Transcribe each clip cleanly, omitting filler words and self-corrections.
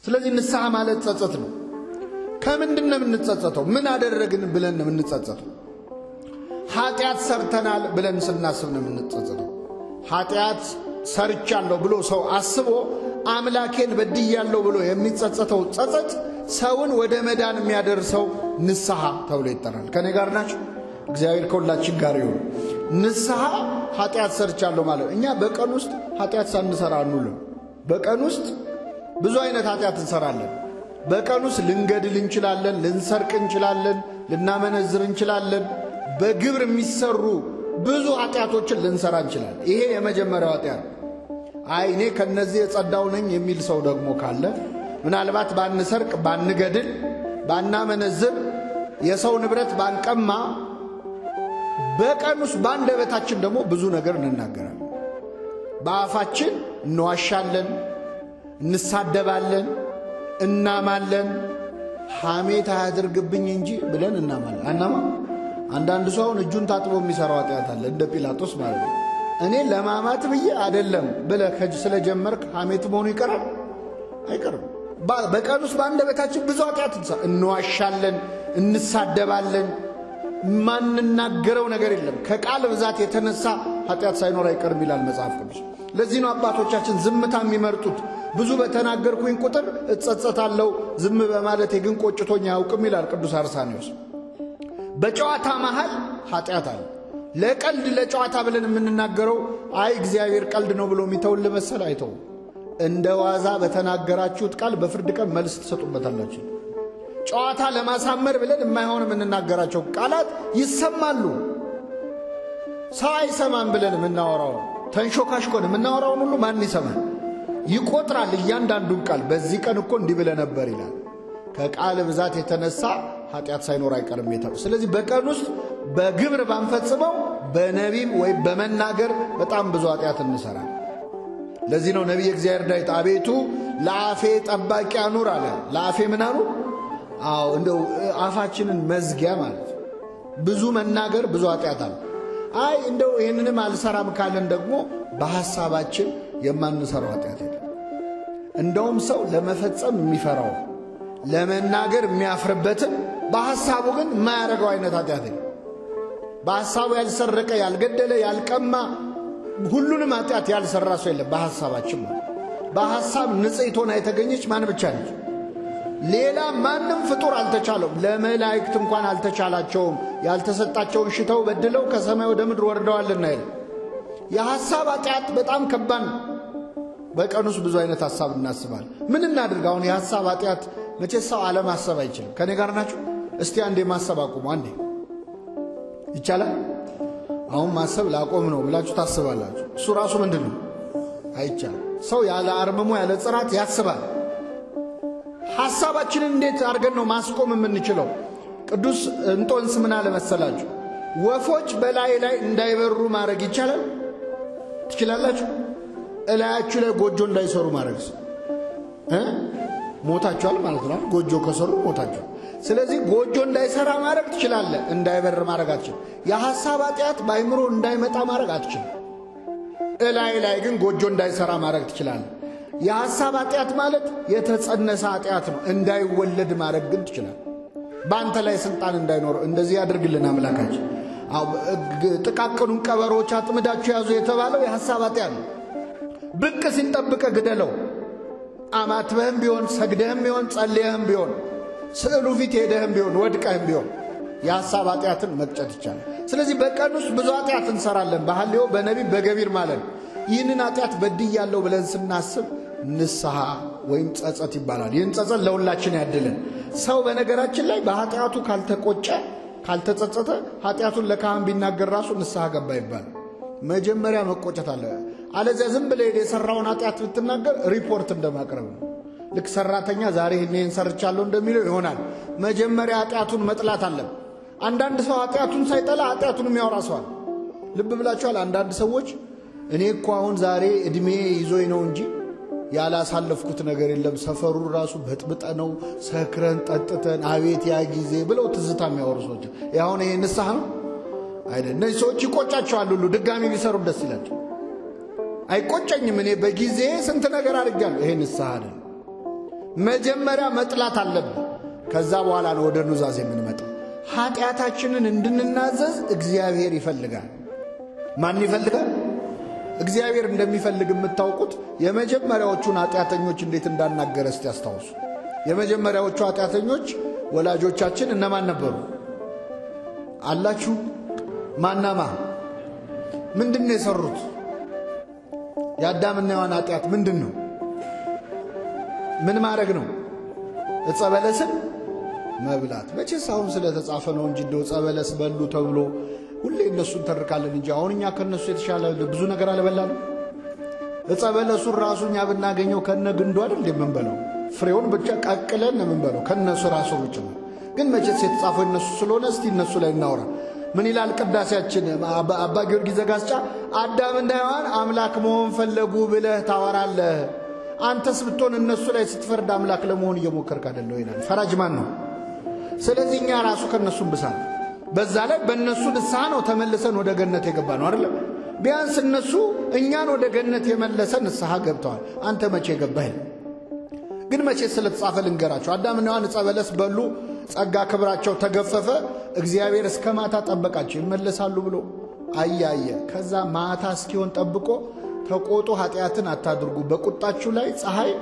ስለዚህ ንስሐ ማለት ጸጸት ነው። ከምንድነው የምንጸጸተው? ምን አደረግን ብለን ነው የምንጸጸተው? ኃጢአት ሰርተናል ብለን ስናስብ ነው የምንጸጸተው። ኃጢአት ሰርቻለሁ ብሎ ሰው አስቦ አምላኬን በድያለሁ ብሎ የሚጸጸተው ጸጸት ሰውን ወደ መዳን የሚያደርሰው ንስሐ ተብሎ ይጠራል። ከኔ ጋር ናችሁ? እግዚአብሔር ከሁላችን ጋር ይሁን። ንስሐ ኃጢአት ሰርቻለሁ ማለት እኛ በቀን ውስጥ ኃጢአት ሳንሰራ አንውልም። በቀን ውስጥ ብዙ አይነት ኃጢአት እንሰራለን። በቀን ውስጥ ልንገድል እንችላለን፣ ልንሰርቅ እንችላለን፣ ልናመነዝር እንችላለን። በግብር የሚሰሩ ብዙ ኃጢአቶችን ልንሰራ እንችላለን። ይሄ የመጀመሪያው ኃጢአት። እኔ ከነዚህ የጸዳው ነኝ የሚል ሰው ደግሞ ካለ ምናልባት ባንሰርቅ፣ ባንገድል፣ ባናመነዝር፣ የሰው ንብረት ባንቀማ በቀን ውስጥ በአንደበታችን ደግሞ ብዙ ነገር እንናገራለን። በአፋችን እንዋሻለን፣ እንሳደባለን፣ እናማለን። ሐሜት አያድርግብኝ እንጂ ብለን እናማለን። አናማ አንዳንድ ሰው አሁን እጁን ታጥቦ የሚሰራው ኃጢአት አለ፣ እንደ ጲላጦስ ማለት ነው። እኔ ለማማት ብዬ አይደለም ብለህ ስለጀመርክ ሐሜት መሆኑ ይቀራል? አይቀርም። በቀን ውስጥ በአንደበታችን ብዙ ኃጢአት እንዋሻለን፣ እንሳደባለን። ማንናገረው ነገር የለም። ከቃል ብዛት የተነሳ ኃጢአት ሳይኖር አይቀርም ይላል መጽሐፍ ቅዱስ። ለዚህ ነው አባቶቻችን ዝምታ የሚመርጡት። ብዙ በተናገርኩኝ ቁጥር እጸጸታለሁ፣ ዝም በማለቴ ግን ቆጭቶኝ አያውቅም ይላል ቅዱስ አርሳኔዎስ። በጨዋታ መሃል ኃጢአት አለ። ለቀልድ ለጨዋታ ብለን የምንናገረው እግዚአብሔር ቀልድ ነው ብሎ የሚተውል መሰል አይተው። እንደ ዋዛ በተናገራችሁት ቃል በፍርድ ቀን መልስ ትሰጡበታላችሁ። ጨዋታ ለማሳመር ብለን የማይሆን የምንናገራቸው ቃላት ይሰማሉ። ሰው አይሰማም ብለን የምናወራው ተንሾካሽኮን የምናወራውን ሁሉ ማን ይሰማል? ይቆጥራል እያንዳንዱን ቃል። በዚህ ቀን እኮ እንዲህ ብለህ ነበር ይላል። ከቃል ብዛት የተነሳ ኃጢአት ሳይኖር አይቀርም የተባለው። ስለዚህ በቀን ውስጥ በግብር ባንፈጽመው በነቢብ ወይም በመናገር በጣም ብዙ ኃጢአት እንሰራለን። ለዚህ ነው ነቢይ እግዚአብሔር ዳዊት አቤቱ ለአፌ ጠባቂ አኑር አለ። ለአፌ ምን አኑር? እንደው አፋችንን መዝጊያ ማለት ብዙ መናገር ብዙ ኃጢአት አለ። እንደው ይህንንም አልሰራም ካለን ደግሞ በሐሳባችን የማንሰራው ኃጢአት የለም። እንደውም ሰው ለመፈጸም የሚፈራው ለመናገር የሚያፍርበትን በሐሳቡ ግን የማያደርገው አይነት ኃጢአት የለም። በሐሳቡ ያልሰረቀ፣ ያልገደለ፣ ያልቀማ ሁሉንም ኃጢአት ያልሰራ ሰው የለም። በሐሳባችን በሐሳብ ንጽሕት ሆና የተገኘች ማን ብቻ ነች? ሌላ ማንም ፍጡር አልተቻለውም። ለመላእክት እንኳን አልተቻላቸውም። ያልተሰጣቸውን ሽተው በድለው ከሰማይ ወደ ምድር ወርደዋልና ይላል። የሐሳብ ኃጢአት በጣም ከባድ ነው። በቀን ውስጥ ብዙ አይነት ሐሳብ እናስባለን። ምን እናድርግ? አሁን የሐሳብ ኃጢአት መቼስ ሰው አለማሰብ አይችልም። ከኔ ጋር ናችሁ? እስቲ አንዴ ማሰብ አቁሙ። አንዴ ይቻላል? አሁን ማሰብ ላቆም ነው ብላችሁ ታስባላችሁ። እሱ ራሱ ምንድን ነው? አይቻልም። ሰው ያለ አርምሞ ያለ ጽራት ያስባል። ሐሳባችንን እንዴት አድርገን ነው ማስቆም የምንችለው? ቅዱስ እንጦንስ ምን አለ መሰላችሁ? ወፎች በላይ ላይ እንዳይበሩ ማድረግ ይቻላል? ትችላላችሁ? እላያችሁ ላይ ጎጆ እንዳይሰሩ ማድረግስ ሞታችኋል ማለት ነው። ጎጆ ከሰሩ ሞታችኋል። ስለዚህ ጎጆ እንዳይሰራ ማድረግ ትችላለህ፣ እንዳይበር ማድረግ አትችልም። የሐሳብ ኃጢአት በአይምሮ እንዳይመጣ ማድረግ አትችልም። እላይ ላይ ግን ጎጆ እንዳይሰራ ማድረግ ትችላለህ። የሐሳብ ኃጢአት ማለት የተጸነሰ ኃጢአት ነው። እንዳይወለድ ማድረግ ግን ትችላለህ። በአንተ ላይ ስልጣን እንዳይኖር እንደዚህ ያድርግልን አምላካችን። ጥቃቅኑን ቀበሮች አጥምዳችሁ ያዙ የተባለው የሐሳብ ኃጢአት ነው። ብቅ ሲጠብቀ ግደለው። አማትበህም ቢሆን ሰግደህም ቢሆን ጸልየህም ቢሆን ስዕሉ ፊት ሄደህም ቢሆን ወድቀህም ቢሆን የሐሳብ ኃጢአትን መቅጨት ይቻላል። ስለዚህ በቀን ውስጥ ብዙ ኃጢአት እንሰራለን። በሐልዮ በነቢብ በገቢር ማለት ይህንን ኃጢአት በድያለሁ ብለን ስናስብ ንስሐ ወይም ጸጸት ይባላል። ይህን ጸጸት ለሁላችን ያድልን። ሰው በነገራችን ላይ በኃጢአቱ ካልተቆጨ ካልተጸጸተ ኃጢአቱን ለካህን ቢናገር ራሱ ንስሐ ገባ ይባላል። መጀመሪያ መቆጨት አለ። አለዚያ ዝም ብለህ የሰራውን ኃጢአት ብትናገር ሪፖርት እንደማቅረብ ነው። ልክ ሰራተኛ ዛሬ ይህን ሰርቻለሁ እንደሚለው ይሆናል። መጀመሪያ ኃጢአቱን መጥላት አለ። አንዳንድ ሰው ኃጢአቱን ሳይጠላ ኃጢአቱንም ያወራ ሰዋል። ልብ ብላችኋል? አንዳንድ ሰዎች እኔ እኮ አሁን ዛሬ እድሜ ይዞኝ ነው እንጂ ያላሳለፍኩት ነገር የለም፣ ሰፈሩ ራሱ በጥብጠ ነው፣ ሰክረን ጠጥተን አቤት ያ ጊዜ ብለው ትዝታ የሚያወሩ ሰዎች። ያሁን ይሄ ንስሐ ነው አይደል? እነዚህ ሰዎች ይቆጫቸዋል ሁሉ ድጋሚ ቢሰሩ ደስ ይላቸው። አይቆጨኝም እኔ በጊዜ ስንት ነገር አድርጋለሁ። ይሄ ንስሐ አይደል? መጀመሪያ መጥላት አለብን። ከዛ በኋላ ነው ወደ ኑዛዜ የምንመጣው። ኃጢአታችንን እንድንናዘዝ እግዚአብሔር ይፈልጋል። ማን ይፈልጋል? እግዚአብሔር እንደሚፈልግ የምታውቁት የመጀመሪያዎቹን ኃጢአተኞች እንዴት እንዳናገረ እስቲ ያስታውሱ። የመጀመሪያዎቹ ኃጢአተኞች ወላጆቻችን እነማን ነበሩ? አላችሁ? ማናማ? ምንድነው የሰሩት? የአዳምና የሔዋን ኃጢአት ምንድነው? ምን ማድረግ ነው? ዕፀ በለስን መብላት። መቼስ አሁን ስለተጻፈ ነው እንጂ እንደው ዕፀ በለስ በሉ ተብሎ ሁሌ እነሱን ተርካለን እንጂ አሁን እኛ ከነሱ የተሻለ ብዙ ነገር አልበላንም። ዕፀ በለሱን ራሱ እኛ ብናገኘው ከነ ግንዱ አይደል የምንበላው? ፍሬውን ብቻ ቀቅለን ነው የምንበላው ከነሱ ራሱ ብቻ። ግን መቼስ የተጻፈው እነሱ ስለሆነ እስቲ እነሱ ላይ እናውራ። ምን ይላል ቅዳሴያችን? አባ ጊዮርጊስ ዘጋስጫ አዳምና ሔዋን አምላክ መሆን ፈለጉ ብለህ ታወራለህ። አንተስ ብትሆን እነሱ ላይ ስትፈርድ አምላክ ለመሆን እየሞከርክ አይደለም ይላል። ፈራጅ ማን ነው? ስለዚህ እኛ ራሱ ከነሱም ብሳል። በዛ ላይ በእነሱ ንስሐ ነው ተመልሰን ወደ ገነት የገባ ነው አይደለም? ቢያንስ እነሱ እኛን ወደ ገነት የመለሰ ንስሐ ገብተዋል። አንተ መቼ ገባህ? ግን መቼ ስለተጻፈ ልንገራቸው። አዳምና ሔዋን ዕፀ በለስ በሉ፣ ጸጋ ክብራቸው ተገፈፈ። እግዚአብሔር እስከ ማታ ጠበቃቸው ይመለሳሉ ብሎ አያየ። ከዛ ማታ እስኪሆን ጠብቆ ተቆጡ፣ ኃጢአትን አታድርጉ፣ በቁጣችሁ ላይ ፀሐይ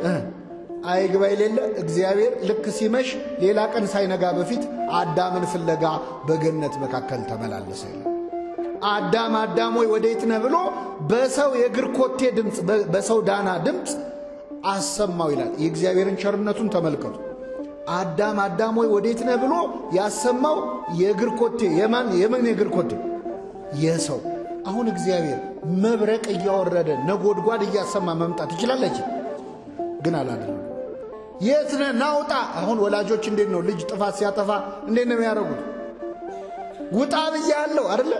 አይግባ የሌለ እግዚአብሔር ልክ ሲመሽ ሌላ ቀን ሳይነጋ በፊት አዳምን ፍለጋ በገነት መካከል ተመላለሰ ይላል። አዳም አዳም ሆይ ወዴት ነህ ብሎ በሰው የእግር ኮቴ ድምፅ፣ በሰው ዳና ድምፅ አሰማው ይላል። የእግዚአብሔርን ቸርነቱን ተመልከቱ። አዳም አዳም ሆይ ወዴት ነህ ብሎ ያሰማው የእግር ኮቴ የማን የእግር ኮቴ? የሰው። አሁን እግዚአብሔር መብረቅ እያወረደ ነጎድጓድ እያሰማ መምጣት ይችላለች? ግን አላደረገም። የት ነህ ናውጣ። አሁን ወላጆች እንዴት ነው ልጅ ጥፋት ሲያጠፋ እንዴት ነው የሚያደርጉት? ውጣ ብያለሁ አይደለ?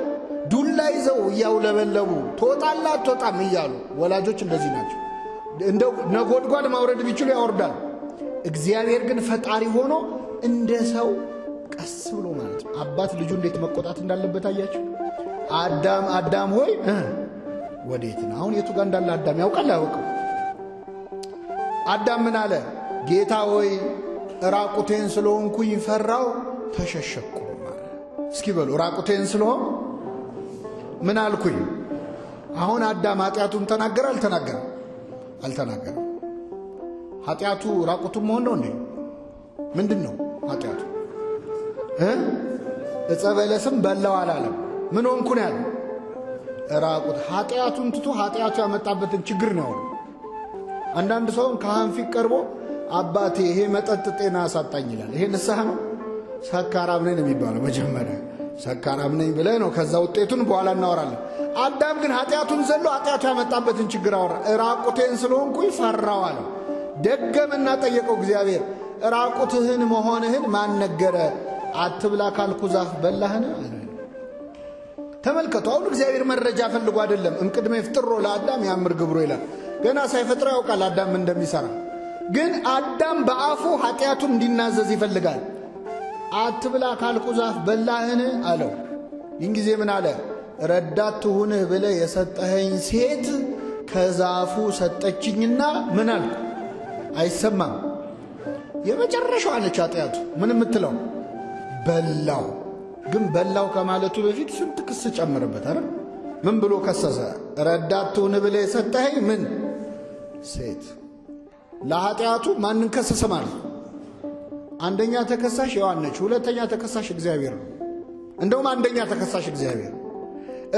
ዱላ ይዘው እያውለበለቡ ትወጣለህ አትወጣም እያሉ ወላጆች እንደዚህ ናቸው። እንደው ነጎድጓድ ማውረድ ቢችሉ ያወርዳል። እግዚአብሔር ግን ፈጣሪ ሆኖ እንደ ሰው ቀስ ብሎ ማለት ነው። አባት ልጁ እንዴት መቆጣት እንዳለበት አያችሁ? አዳም አዳም ሆይ ወዴት ነህ? አሁን የቱ ጋር እንዳለ አዳም ያውቃል አያውቅም? አዳም ምን አለ? ጌታ ሆይ ራቁቴን ስለሆንኩኝ ፈራው ተሸሸኩ ማለት። እስኪ በሉ ራቁቴን ስለሆን ምን አልኩኝ? አሁን አዳም ኃጢአቱን ተናገረ አልተናገረ? አልተናገረ። ኃጢአቱ ራቁቱን መሆን ነው እንዴ? ምንድነው ኃጢአቱ? ዕፀ በለስም በላው አላለም። ምን ሆንኩ ነው ያለው? ራቁት። ኃጢአቱን ትቶ ኃጢአቱ ያመጣበትን ችግር ነው። አንዳንድ ሰውን ካህን ፊት ቀርቦ አባቴ ይሄ መጠጥ ጤና አሳጣኝ ይላል። ይሄ ንስሐ ነው? ሰካራም ነኝ ነው የሚባለው። መጀመሪያ ሰካራም ነኝ ብለህ ነው፣ ከዛ ውጤቱን በኋላ እናወራለን። አዳም ግን ኃጢአቱን ዘሎ ኃጢአቱ ያመጣበትን ችግር አወራ። ራቁቴን ስለሆንኩኝ ፈራው አለ። ደገመና ጠየቀው እግዚአብሔር፣ ራቁትህን መሆንህን ማን ነገረ? አትብላ ካልኩ ዛፍ በላህን አለ። ተመልከቱ። አሁን እግዚአብሔር መረጃ ፈልጎ አይደለም። እምቅድመ ይፍጥሮ ለአዳም ያምር ግብሮ ይላል። ገና ሳይፈጥረው ያውቃል አዳም እንደሚሰራ። ግን አዳም በአፉ ኃጢአቱን እንዲናዘዝ ይፈልጋል። አትብላ ካልኩ ዛፍ በላህን አለው። ይህን ጊዜ ምን አለ? ረዳት ትሁንህ ብለህ የሰጠኸኝ ሴት ከዛፉ ሰጠችኝና ምን አልኩ? አይሰማም። የመጨረሻው አለች ኃጢአቱ። ምን የምትለው? በላው። ግን በላው ከማለቱ በፊት ስንት ክስ ጨመረበት አይደል? ምን ብሎ ከሰሰ? ረዳት ትሁንህ ብለህ የሰጠኸኝ ምን ሴት። ለኃጢአቱ ማንን ከሰሰ ማለት? አንደኛ ተከሳሽ ሔዋን ነች። ሁለተኛ ተከሳሽ እግዚአብሔር ነው። እንደውም አንደኛ ተከሳሽ እግዚአብሔር።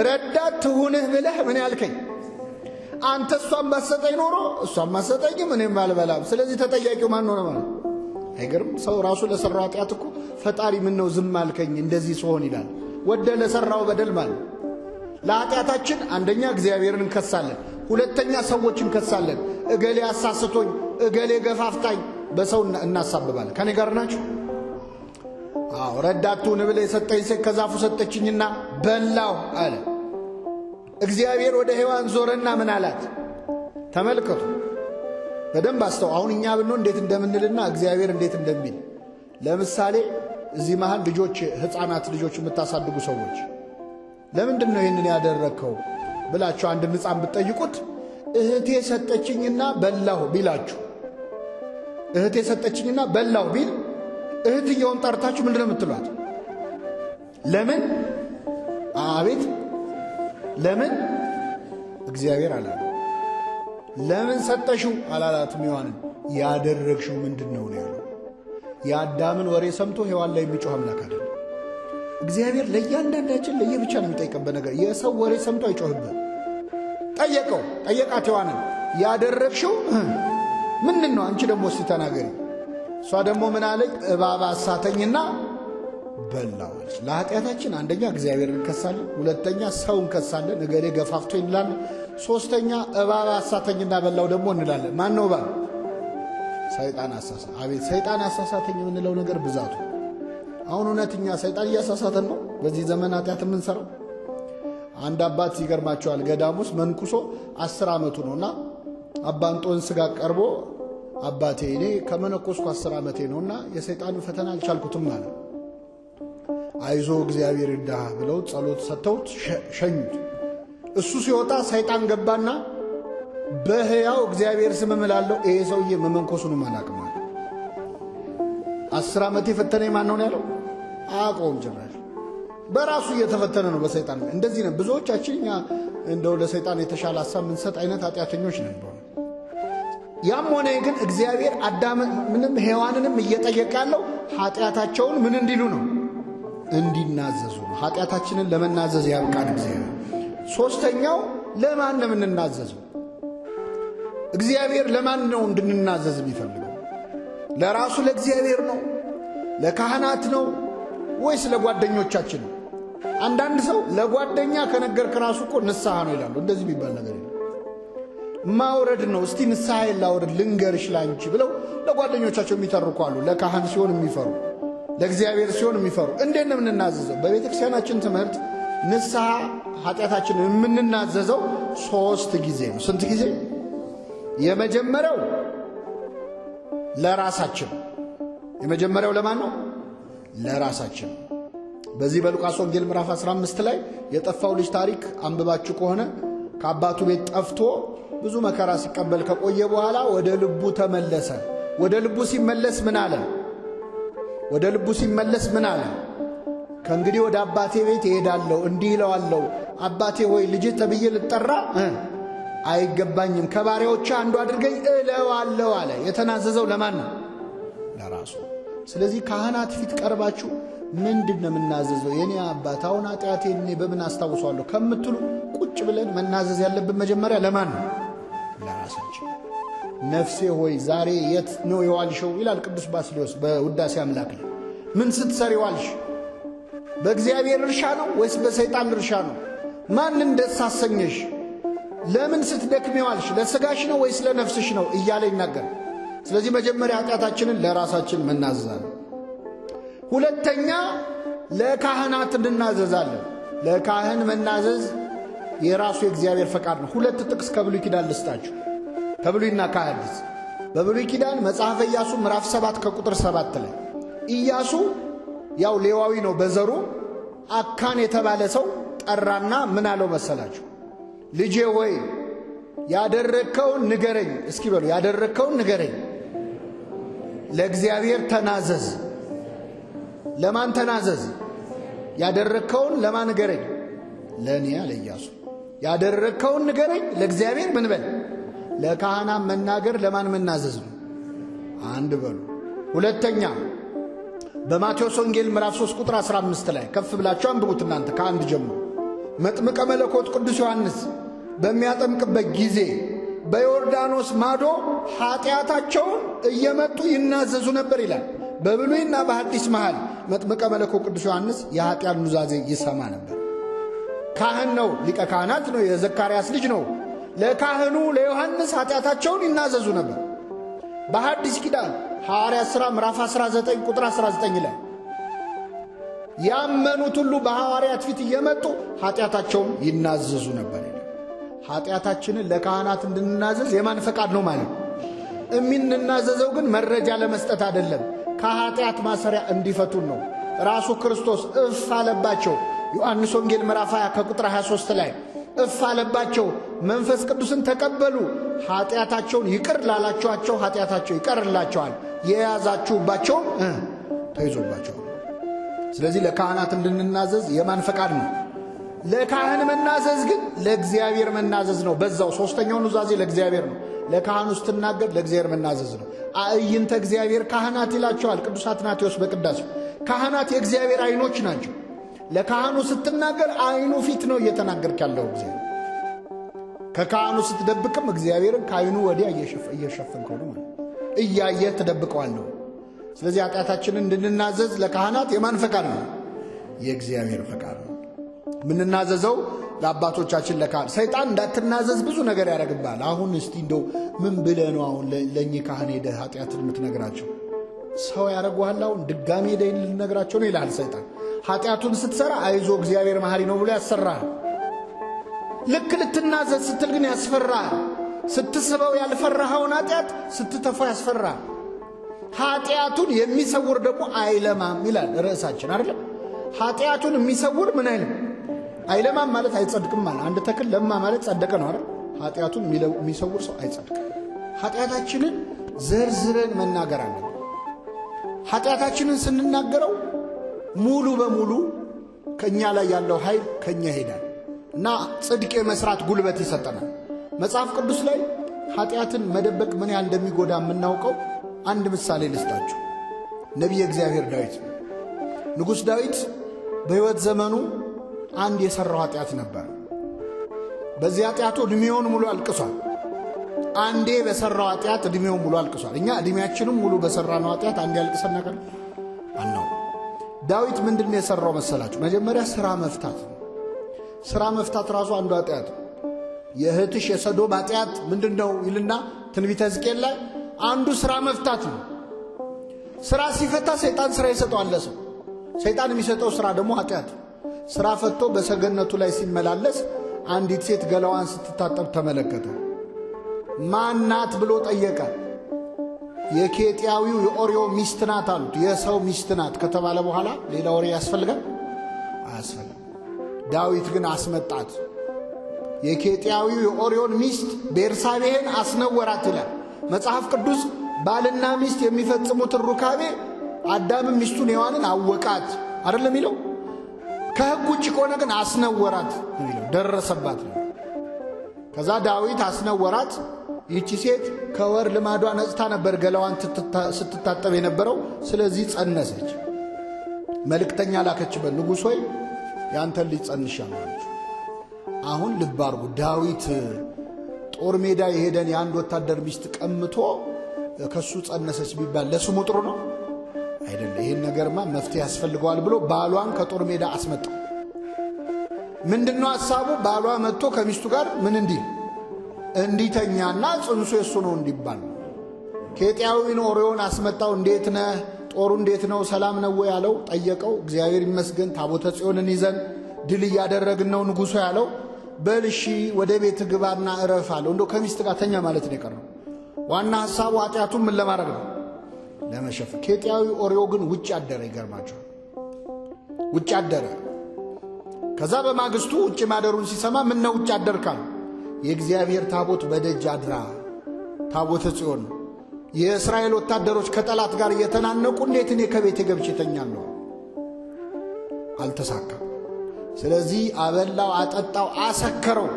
ረዳት ትሁንህ ብለህ ምን ያልከኝ አንተ? እሷን ባሰጠኝ ኖሮ እሷን ማሰጠኝም እኔም አልበላም። ስለዚህ ተጠያቂው ማን ሆነ ማለት? አይገርም? ሰው ራሱ ለሰራው ኃጢአት እኮ ፈጣሪ ምን ነው ዝም አልከኝ እንደዚህ ሲሆን ይላል። ወደ ለሰራው በደል ማለት ለኃጢአታችን አንደኛ እግዚአብሔርን እንከሳለን፣ ሁለተኛ ሰዎች እንከሳለን። እገሌ አሳስቶኝ፣ እገሌ ገፋፍታኝ በሰው እናሳብባለን። ከኔ ጋር ናችሁ? አዎ። ረዳት ትሁን ብለህ የሰጠኝ ሴት ከዛፉ ሰጠችኝና በላው አለ። እግዚአብሔር ወደ ሔዋን ዞረና ምን አላት? ተመልከቱ በደንብ አስተው። አሁን እኛ ብንሆን እንዴት እንደምንልና እግዚአብሔር እንዴት እንደሚል። ለምሳሌ እዚህ መሃል ልጆች፣ ሕፃናት ልጆች የምታሳድጉ ሰዎች ለምንድን ነው ይህንን ያደረግከው ብላችሁ አንድ ሕፃን ብትጠይቁት እህቴ ሰጠችኝና በላሁ ቢላችሁ እህቴ ሰጠችኝና በላው ቢል እህትየውን ጠርታችሁ ምንድነው የምትሏት? ለምን? አቤት ለምን? እግዚአብሔር አላለ። ለምን ሰጠሽው አላላትም። ሔዋንን ያደረግሽው ምንድነው ነው ያለው። የአዳምን ወሬ ሰምቶ ሔዋን ላይ የሚጮህ አምላክ አይደለም። እግዚአብሔር ለእያንዳንዳችን ለየብቻ ነው የሚጠይቀበት ነገር። የሰው ወሬ ሰምቶ አይጮህበት። ጠየቃት ሔዋንን ያደረግሽው ምንድን ነው? አንቺ ደግሞ እስቲ ተናገሪ። እሷ ደግሞ ምን አለች? እባብ አሳተኝና በላዋለች። ለኃጢአታችን አንደኛ እግዚአብሔርን እንከሳለን፣ ሁለተኛ ሰው እንከሳለን፣ እገሌ ገፋፍቶ እንላለን፣ ሶስተኛ እባብ አሳተኝና በላው ደግሞ እንላለን። ማን ነው እባብ? ሰይጣን አሳሳ። አቤት ሰይጣን አሳሳተኝ የምንለው ነገር ብዛቱ። አሁን እውነተኛ ሰይጣን እያሳሳተን ነው በዚህ ዘመን ኃጢአት የምንሰራው። አንድ አባት ይገርማቸዋል፣ ገዳም ውስጥ መንኩሶ 10 ዓመቱ ነውና አባ እንጦንስ ጋር ቀርቦ አባቴ እኔ ከመነኮስኩ 10 ዓመቴ ነውና የሰይጣንን ፈተና አልቻልኩትም አለ። አይዞ እግዚአብሔር ይርዳህ ብለው ጸሎት ሰጥተውት ሸኙት። እሱ ሲወጣ ሰይጣን ገባና በሕያው እግዚአብሔር ስም እምላለሁ ይሄ ሰውዬ መመንኮሱንም አላውቅም አለ። 10 ዓመቴ ፈተነኝ ማን ነው ያለው? አያውቀውም ጭራሽ። በራሱ እየተፈተነ ነው በሰይጣን። እንደዚህ ነው ብዙዎቻችን። እኛ እንደው ለሰይጣን የተሻለ ሐሳብ የምንሰጥ አይነት ኃጢአተኞች ነን። ያም ሆነ ግን እግዚአብሔር አዳምንም ሔዋንንም እየጠየቀ ያለው ኃጢአታቸውን ምን እንዲሉ ነው? እንዲናዘዙ ነው። ኃጢአታችንን ለመናዘዝ ያብቃን እግዚአብሔር። ሶስተኛው ለማን ነው የምንናዘዘው? እግዚአብሔር ለማን ነው እንድንናዘዝ የሚፈልገው? ለራሱ ለእግዚአብሔር ነው? ለካህናት ነው ወይስ ለጓደኞቻችን ነው? አንዳንድ ሰው ለጓደኛ ከነገርክ ራሱ እኮ ንስሐ ነው ይላሉ። እንደዚህ የሚባል ነገር የለም። ማውረድ ነው። እስቲ ንስሐ ላውርድ ልንገርሽ ላንቺ ብለው ለጓደኞቻቸው የሚተርኩ አሉ። ለካህን ሲሆን የሚፈሩ፣ ለእግዚአብሔር ሲሆን የሚፈሩ። እንዴት ነው የምንናዘዘው? በቤተ ክርስቲያናችን ትምህርት ንስሐ ኃጢአታችንን የምንናዘዘው 3 ጊዜ ነው። ስንት ጊዜ? የመጀመሪያው ለራሳችን። የመጀመሪያው ለማን ነው? ለራሳችን። በዚህ በሉቃስ ወንጌል ምዕራፍ 15 ላይ የጠፋው ልጅ ታሪክ አንብባችሁ ከሆነ ከአባቱ ቤት ጠፍቶ ብዙ መከራ ሲቀበል ከቆየ በኋላ ወደ ልቡ ተመለሰ። ወደ ልቡ ሲመለስ ምን አለ? ከእንግዲህ ወደ አባቴ ቤት እሄዳለሁ፣ እንዲህ እለዋለሁ፣ አባቴ ሆይ ልጅህ ተብዬ ልጠራ አይገባኝም፣ ከባሪያዎቼ አንዱ አድርገኝ እለዋለሁ አለ። የተናዘዘው ለማን ነው? ለራሱ። ስለዚህ ካህናት ፊት ቀርባችሁ ምንድን ነው የምናዘዘው? የኔ አባት አሁን ኃጢአቴን እኔ በምን አስታውሰዋለሁ ከምትሉ ቁጭ ብለን መናዘዝ ያለብን መጀመሪያ ለማን ነው? ለራሳችን። ነፍሴ ሆይ ዛሬ የት ነው የዋልሽው ይላል ቅዱስ ባስልዮስ በውዳሴ አምላክ ላይ። ምን ስትሰሪ ዋልሽ? በእግዚአብሔር እርሻ ነው ወይስ በሰይጣን እርሻ ነው? ማንን ደስ አሰኘሽ? ለምን ስትደክሚ ዋልሽ? ለሥጋሽ ነው ወይስ ለነፍስሽ ነው እያለ ይናገራል። ስለዚህ መጀመሪያ ኃጢአታችንን ለራሳችን መናዘዛለን። ሁለተኛ ለካህናት እንናዘዛለን። ለካህን መናዘዝ የራሱ የእግዚአብሔር ፈቃድ ነው። 2 ጥቅስ ከብሉይ ኪዳን ልስጣችሁ፣ ከብሉይና ከሐዲስ። በብሉይ ኪዳን መጽሐፈ ኢያሱ ምዕራፍ 7 ከቁጥር 7 ላይ ኢያሱ ያው ሌዋዊ ነው በዘሩ። አካን የተባለ ሰው ጠራና ምን አለው መሰላችሁ? ልጄ ሆይ ያደረግከውን ንገረኝ። እስኪ በሉ ያደረግከውን ንገረኝ። ለእግዚአብሔር ተናዘዝ። ለማን ተናዘዝ? ያደረግከውን ለማን ንገረኝ? ለእኔ አለ ኢያሱ። ያደረግከውን ንገረኝ፣ ለእግዚአብሔር ምን በል? ለካህናት መናገር ለማን መናዘዝ ነው? አንድ በሉ። ሁለተኛ በማቴዎስ ወንጌል ምዕራፍ 3 ቁጥር 15 ላይ ከፍ ብላችሁ አንብቡት እናንተ ከአንድ ጀምሮ። መጥምቀ መለኮት ቅዱስ ዮሐንስ በሚያጠምቅበት ጊዜ በዮርዳኖስ ማዶ ኃጢአታቸውን እየመጡ ይናዘዙ ነበር ይላል። በብሉይና በሐዲስ መሃል መጥምቀ መለኮት ቅዱስ ዮሐንስ የኃጢአት ኑዛዜ ይሰማ ነበር። ካህን ነው፣ ሊቀ ካህናት ነው፣ የዘካርያስ ልጅ ነው። ለካህኑ ለዮሐንስ ኃጢአታቸውን ይናዘዙ ነበር። በሐዲስ ኪዳን ሐዋርያት ሥራ ምዕራፍ 19 ቁጥር 19 ላይ ያመኑት ሁሉ በሐዋርያት ፊት እየመጡ ኃጢአታቸውን ይናዘዙ ነበር። ኃጢአታችንን ለካህናት እንድንናዘዝ የማን ፈቃድ ነው ማለት ነው? የምንናዘዘው ግን መረጃ ለመስጠት አይደለም፣ ከኃጢአት ማሰሪያ እንዲፈቱን ነው። ራሱ ክርስቶስ እፍ አለባቸው። ዮሐንስ ወንጌል ምዕራፍ 20 ከቁጥር 23 ላይ እፍ አለባቸው፣ መንፈስ ቅዱስን ተቀበሉ፣ ኃጢአታቸውን ይቅር ላላችኋቸው ኃጢአታቸው ይቀርላቸዋል፣ የያዛችሁባቸውም ተይዞባቸዋል። ስለዚህ ለካህናት እንድንናዘዝ የማን ፈቃድ ነው? ለካህን መናዘዝ ግን ለእግዚአብሔር መናዘዝ ነው። በዛው ሶስተኛው ኑዛዜ ለእግዚአብሔር ነው። ለካህኑ ስትናገር ለእግዚአብሔር መናዘዝ ነው። አእይንተ እግዚአብሔር ካህናት ይላቸዋል ቅዱስ አትናቴዎስ በቅዳሴው። ካህናት የእግዚአብሔር አይኖች ናቸው። ለካህኑ ስትናገር አይኑ ፊት ነው እየተናገርክ ያለው እግዚአብሔር። ከካህኑ ስትደብቅም እግዚአብሔርን ከአይኑ ወዲያ እየሸፈንከው ነው፣ እያየህ ትደብቀዋለህ። ስለዚህ ኃጢአታችንን እንድንናዘዝ ለካህናት የማን ፈቃድ ነው? የእግዚአብሔር ፈቃድ ነው። ምንናዘዘው ለአባቶቻችን ለካህን። ሰይጣን እንዳትናዘዝ ብዙ ነገር ያደርግብሃል። አሁን እስቲ እንደው ምን ብለህ ነው አሁን ለእኚህ ካህን ሄደህ ኃጢአትን የምትነግራቸው? ሰው ያደርጉሃል። አሁን ድጋሜ ሄደህ ልነግራቸው ነው ይልሃል ሰይጣን። ኃጢአቱን ስትሰራ አይዞ እግዚአብሔር መሐሪ ነው ብሎ ያሰራሃል። ልክ ልትናዘዝ ስትል ግን ያስፈራሃል። ስትስበው ያልፈራኸውን ኃጢአት ስትተፋው ያስፈራሃል። ኃጢአቱን የሚሰውር ደግሞ አይለማም ይላል ርዕሳችን አይደለም? ኃጢአቱን የሚሰውር ምን አይልም? አይለማም ማለት አይጸድቅም ማለት። አንድ ተክል ለማ ማለት ጸደቀ ነው አይደል? ኃጢአቱን የሚሰውር ሰው አይጸድቅም። ኃጢአታችንን ዘርዝረን መናገር አለብን። ኃጢአታችንን ስንናገረው ሙሉ በሙሉ ከኛ ላይ ያለው ኃይል ከኛ ይሄዳል እና ጽድቅ የመስራት ጉልበት ይሰጠናል። መጽሐፍ ቅዱስ ላይ ኃጢአትን መደበቅ ምን ያህል እንደሚጎዳ የምናውቀው አንድ ምሳሌ ልስጣችሁ። ነቢየ እግዚአብሔር ዳዊት ንጉሥ ዳዊት በሕይወት ዘመኑ አንድ የሠራው ኃጢአት ነበር። በዚህ ኃጢአቱ ዕድሜውን ሙሉ አልቅሷል። አንዴ በሠራው ኃጢአት ዕድሜውን ሙሉ አልቅሷል። እኛ ዕድሜያችንም ሙሉ በሠራነው ኃጢአት አንዴ አልቅሰን ነገር አናው። ዳዊት ምንድነው የሠራው መሰላችሁ? መጀመሪያ ሥራ መፍታት ነው። ሥራ መፍታት ራሱ አንዱ ኃጢአት። የእህትሽ የሰዶም ኃጢአት ምንድነው ይልና ትንቢተ ሕዝቅኤል ላይ አንዱ ሥራ መፍታት ነው። ሥራ ሲፈታ ሰይጣን ሥራ ይሰጠዋል ለሰው። ሰይጣን የሚሰጠው ሥራ ደግሞ ኃጢአት። ሥራ ፈቶ በሰገነቱ ላይ ሲመላለስ አንዲት ሴት ገላዋን ስትታጠብ ተመለከተ። ማናት ብሎ ጠየቀ። የኬጢያዊው የኦርዮ ሚስት ናት አሉት። የሰው ሚስት ናት ከተባለ በኋላ ሌላ ወሬ ያስፈልጋል? አያስፈልግም። ዳዊት ግን አስመጣት። የኬጢያዊው የኦርዮን ሚስት ቤርሳቤህን አስነወራት ይላል መጽሐፍ ቅዱስ። ባልና ሚስት የሚፈጽሙትን ሩካቤ አዳምም ሚስቱን ሔዋንን አወቃት አይደለም የሚለው? ከሕግ ውጭ ከሆነ ግን አስነወራት የሚለው ደረሰባት ነው። ከዛ ዳዊት አስነወራት። ይቺ ሴት ከወር ልማዷ ነጽታ ነበር ገላዋን ስትታጠብ የነበረው። ስለዚህ ጸነሰች። መልእክተኛ ላከችበት፣ ንጉሥ ሆይ ያንተን ልጅ ጸንሻለሁ አለች። አሁን ልብ አድርጉ። ዳዊት ጦር ሜዳ የሄደን የአንድ ወታደር ሚስት ቀምቶ ከሱ ጸነሰች ቢባል ለስሙ ጥሩ ነው አይደለም? ይሄን ነገርማ መፍትሄ ያስፈልገዋል ብሎ ባሏን ከጦር ሜዳ አስመጣ። ምንድነው ሐሳቡ? ባሏ መጥቶ ከሚስቱ ጋር ምን እንዲተኛና ጽንሱ የሱ ነው እንዲባል። ኬጢያዊን ኦርዮን አስመጣው። እንዴት ነህ? ጦሩ እንዴት ነው? ሰላም ነው ያለው። ጠየቀው። እግዚአብሔር ይመስገን ታቦተ ጽዮንን ይዘን ድል እያደረግን ነው ንጉሡ ያለው። በልሺ ወደ ቤት ግባና እረፍ አለው። እንደው ከሚስት ጋር ተኛ ማለት ነው የቀረው። ዋና ሐሳቡ ኃጢአቱን ምን ለማድረግ ነው? ለመሸፍ። ኬጢያዊ ኦርዮ ግን ውጭ አደረ። ይገርማቸዋል። ውጭ አደረ። ከዛ በማግስቱ ውጭ ማደሩን ሲሰማ ምን ነው ውጭ አደርካል? የእግዚአብሔር ታቦት በደጅ አድራ፣ ታቦተ ጽዮን። የእስራኤል ወታደሮች ከጠላት ጋር እየተናነቁ እንዴት እኔ ከቤቴ ገብቼ ተኛለሁ? አልተሳካም። ስለዚህ አበላው፣ አጠጣው፣ አሰከረው።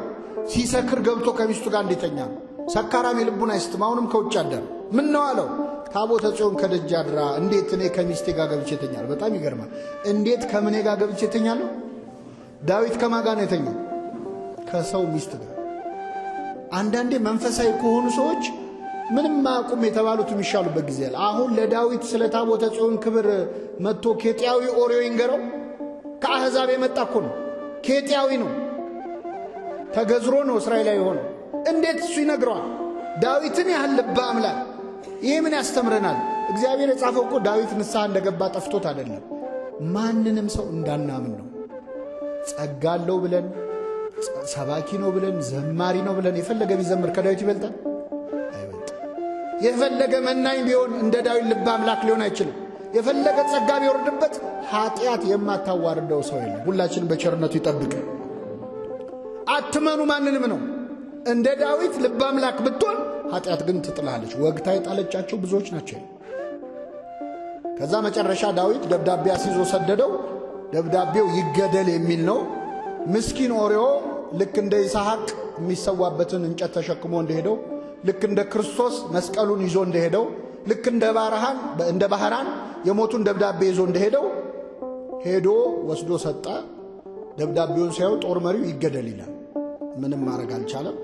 ሲሰክር ገብቶ ከሚስቱ ጋር እንዲተኛ ነው። ሰካራም የልቡን አይስትም። አሁንም ከውጭ አደረ። ምን ነው አለው? ታቦተ ጽዮን ከደጅ አድራ፣ እንዴት እኔ ከሚስቴ ጋር ገብቼ ተኛለሁ? በጣም ይገርማል። እንዴት ከምኔ ጋር ገብቼ ተኛለሁ? ዳዊት ከማን ጋር ነው የተኛው? ከሰው ሚስት ጋር። አንዳንዴ መንፈሳዊ ከሆኑ ሰዎች ምንም ማቁም የተባሉት የሚሻሉበት ጊዜ አለ። አሁን ለዳዊት ስለ ታቦተ ጽዮን ክብር መጥቶ ኬጢያዊ ኦርዮ ይንገረው? ከአሕዛብ የመጣ እኮ ነው። ኬጢያዊ ነው። ተገዝሮ ነው እስራኤላዊ ሆነው። እንዴት እሱ ይነግረዋል? ዳዊትን ያህል ልበ አምላክ። ይሄ ምን ያስተምረናል? እግዚአብሔር የጻፈው እኮ ዳዊት ንስሐ እንደገባ ጠፍቶት አይደለም፣ ማንንም ሰው እንዳናምን ነው። ጸጋለው ብለን ሰባኪ ነው ብለን ዘማሪ ነው ብለን የፈለገ ቢዘምር ከዳዊት ይበልጣል? አይበልጥም። የፈለገ መናኝ ቢሆን እንደ ዳዊት ልበ አምላክ ሊሆን አይችልም። የፈለገ ጸጋ ቢወርድበት ኃጢአት የማታዋርደው ሰው የለም። ሁላችን በቸርነቱ ይጠብቅ። አትመኑ ማንንም ነው። እንደ ዳዊት ልበ አምላክ ብትሆን ኃጢአት ግን ትጥላለች። ወግታ የጣለቻቸው ብዙዎች ናቸው። ከዛ መጨረሻ ዳዊት ደብዳቤ አስይዞ ሰደደው። ደብዳቤው ይገደል የሚል ነው። ምስኪን ኦርዮ ልክ እንደ ይስሐቅ የሚሰዋበትን እንጨት ተሸክሞ እንደሄደው፣ ልክ እንደ ክርስቶስ መስቀሉን ይዞ እንደሄደው፣ ልክ እንደ ባህራን የሞቱን ደብዳቤ ይዞ እንደሄደው ሄዶ ወስዶ ሰጠ። ደብዳቤውን ሲያዩ ጦር መሪው ይገደል ይላል። ምንም ማድረግ አልቻለም።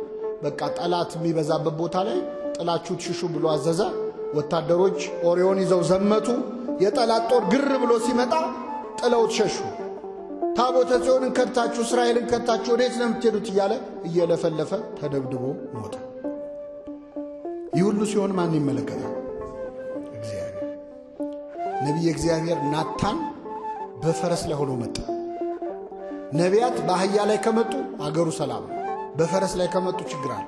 በቃ ጠላት የሚበዛበት ቦታ ላይ ጥላችሁት ሽሹ ብሎ አዘዘ። ወታደሮች ኦርዮን ይዘው ዘመቱ። የጠላት ጦር ግር ብሎ ሲመጣ ጥለውት ሸሹ። ታቦተ ጽዮንን ከድታችሁ እስራኤልን ከድታችሁ ወዴት ነው የምትሄዱት እያለ እየለፈለፈ ተደብድቦ ሞተ። ይህ ሁሉ ሲሆን ማን ይመለከታል? እግዚአብሔር። ነቢየ እግዚአብሔር ናታን በፈረስ ላይ ሆኖ መጣ። ነቢያት በአህያ ላይ ከመጡ አገሩ ሰላም፣ በፈረስ ላይ ከመጡ ችግር አለ።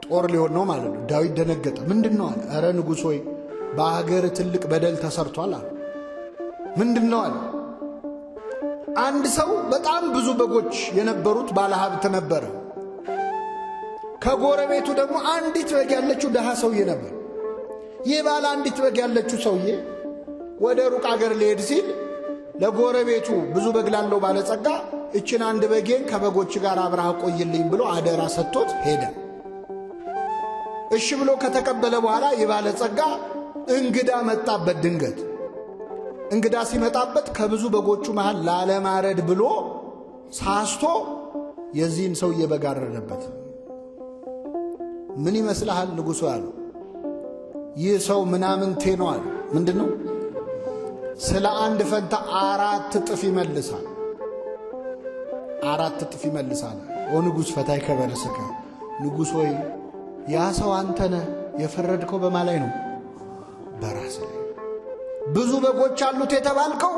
ጦር ሊሆን ነው ማለት ነው። ዳዊት ደነገጠ። ምንድነው አለ። ኧረ ንጉሥ ሆይ በአገር ትልቅ በደል ተሰርቷል አለ። ምንድነው አለ። አንድ ሰው በጣም ብዙ በጎች የነበሩት ባለሀብት ነበረ። ከጎረቤቱ ደግሞ አንዲት በግ ያለችው ደሃ ሰውዬ ነበር። ይህ ባለ አንዲት በግ ያለችው ሰውዬ ወደ ሩቅ አገር ሊሄድ ሲል ለጎረቤቱ ብዙ በግ ላለው ባለጸጋ እችን አንድ በጌን ከበጎች ጋር አብረህ ቆይልኝ ብሎ አደራ ሰጥቶት ሄደ። እሺ ብሎ ከተቀበለ በኋላ የባለጸጋ እንግዳ መጣበት። ድንገት እንግዳ ሲመጣበት ከብዙ በጎቹ መሃል ላለማረድ ብሎ ሳስቶ የዚህን ሰውዬ በግ አረደበት። ምን ይመስልሃል ንጉሡ ያለው? ይህ ሰው ምናምንቴ ነው አለ። ምንድነው? ስለ አንድ ፈንታ 4 እጥፍ ይመልሳል። 4 እጥፍ ይመልሳል። ኦ ንጉሥ ፈታይ ከበረስከ፣ ንጉሥ ሆይ ያ ሰው አንተ ነህ። የፈረድከው በማን ላይ ነው? በራስ ላይ። ብዙ በጎች አሉት የተባልከው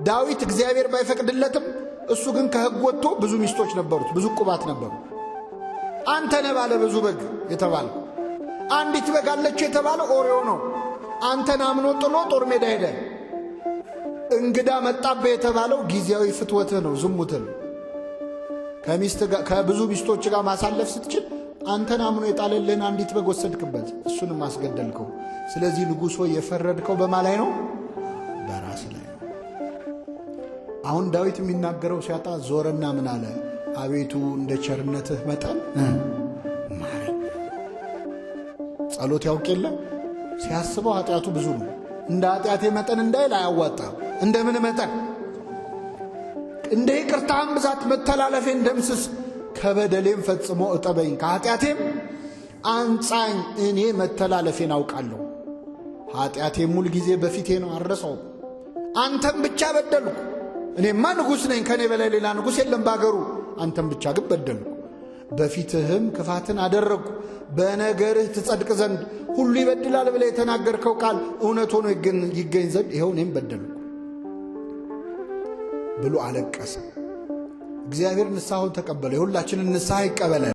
ዳዊት እግዚአብሔር ባይፈቅድለትም እሱ ግን ከሕግ ወጥቶ ብዙ ሚስቶች ነበሩት፣ ብዙ ቁባት ነበሩ። አንተ ነህ ባለ ብዙ በግ የተባልከው። አንዲት በግ አለች የተባለው ኦርዮ ነው። አንተን አምኖ ጥሎ ጦር ሜዳ ሄደ። እንግዳ መጣበት የተባለው ጊዜያዊ ፍትወትህ ነው፣ ዝሙትህ ነው። ከብዙ ሚስቶች ጋር ማሳለፍ ስትችል አንተን አምኖ የጣለልህን አንዲት በግ ወሰድክበት፣ እሱንም አስገደልከው። ስለዚህ ንጉሥ ሆይ የፈረድከው በማን ላይ ነው? በራስ ላይ ነው። አሁን ዳዊት የሚናገረው ሲያጣ ዞረና ምን አለ? አቤቱ እንደ ቸርነትህ መጠን ማረኝ። ጸሎት ያውቅ የለም ሲያስበው ኃጢአቱ ብዙ ነው። እንደ ኃጢአቴ መጠን እንዳይል አያዋጣም። እንደምን መጠን? እንደ ይቅርታህም ብዛት መተላለፌን ደምስስ፣ ከበደሌም ፈጽሞ እጠበኝ፣ ከኃጢአቴም አንጻኝ። እኔ መተላለፌን አውቃለሁ፣ ኃጢአቴም ሁል ጊዜ በፊቴ ነው፣ አልረሳውም። አንተም ብቻ በደልኩ። እኔማ ንጉሥ ነኝ፣ ከኔ በላይ ሌላ ንጉሥ የለም ባገሩ። አንተም ብቻ ግን በደልኩ፣ በፊትህም ክፋትን አደረግኩ። በነገርህ ትጸድቅ ዘንድ ሁሉ ይበድላል ብለህ የተናገርከው ቃል እውነት ሆኖ ይገኝ ዘንድ ይኸው እኔም በደልኩ ብሎ አለቀሰ። እግዚአብሔር ንስሐውን ተቀበለ። የሁላችንን ንስሐ ይቀበላል።